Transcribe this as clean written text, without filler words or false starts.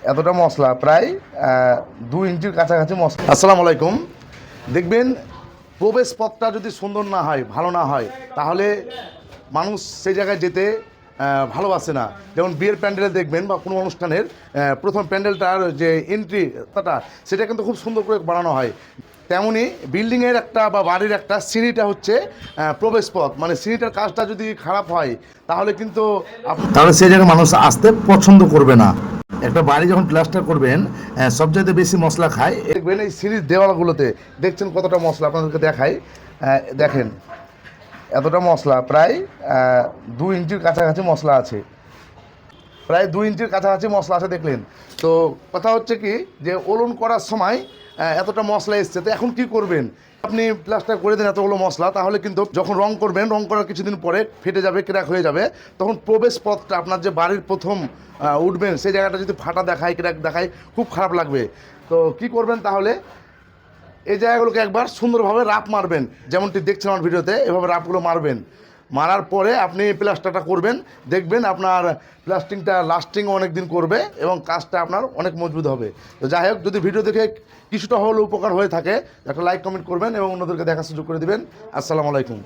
এতটা মশলা প্রায় 2 ইঞ্চির কাছাকাছি মশলা। আসসালামু আলাইকুম। দেখবেন প্রবেশ পথটা যদি সুন্দর না হয়, ভালো না হয়, তাহলে মানুষ সেই জায়গায় যেতে ভালোবাসে না। যেমন বিয়ের প্যান্ডেলে দেখবেন বা কোনো অনুষ্ঠানের প্রথম প্যান্ডেলটার যে এন্ট্রিটা সেটা কিন্তু খুব সুন্দর করে বানানো হয়। তেমনি বিল্ডিংয়ের একটা বা বাড়ির একটা সিঁড়িটা হচ্ছে প্রবেশ পথ। মানে সিঁড়িটার কাজটা যদি খারাপ হয় তাহলে কিন্তু তাহলে সেই জায়গায় মানুষ আসতে পছন্দ করবে না। একটা বাড়ি যখন প্লাস্টার করবেন, সবচাইতে বেশি মশলা খায় দেখবেন এই সিঁড়ির দেওয়ালগুলোতে। দেখছেন কতটা মশলা, আপনাদেরকে দেখাই। দেখেন এতটা মশলা প্রায় 2 ইঞ্চির কাছাকাছি মশলা আছে। প্রায় 2 ইঞ্চির কাছাকাছি মশলা আছে দেখলেন। তো কথা হচ্ছে কি, যে ওলন করার সময় এতটা মশলা এসছে, তো এখন কি করবেন? আপনি প্লাস্টার করে দেন এতগুলো মশলা, তাহলে কিন্তু যখন রং করবেন, রং করার কিছুদিন পরে ফেটে যাবে, ক্র্যাক হয়ে যাবে। তখন প্রবেশ পথটা আপনার যে বাড়ির প্রথম উঠবেন সেই জায়গাটা যদি ফাটা দেখায়, ক্র্যাক দেখায়, খুব খারাপ লাগবে। তো কি করবেন তাহলে? এই জায়গাগুলোকে একবার সুন্দরভাবে রাপ মারবেন, যেমনটি দেখছেন আমার ভিডিওতে, এভাবে রাপগুলো মারবেন। মারার পরে আপনি প্লাস্টারটা করবেন, দেখবেন আপনার প্লাস্টিংটা লাস্টিং অনেক দিন করবে এবং কাজটা আপনার অনেক মজবুত হবে। তো যাই হোক, যদি ভিডিও দেখে কিছুটা হলেও উপকার হয়ে থাকে, একটা লাইক কমেন্ট করবেন এবং অন্যদেরকে দেখার সুযোগ করে দিবেন। আসসালামু আলাইকুম।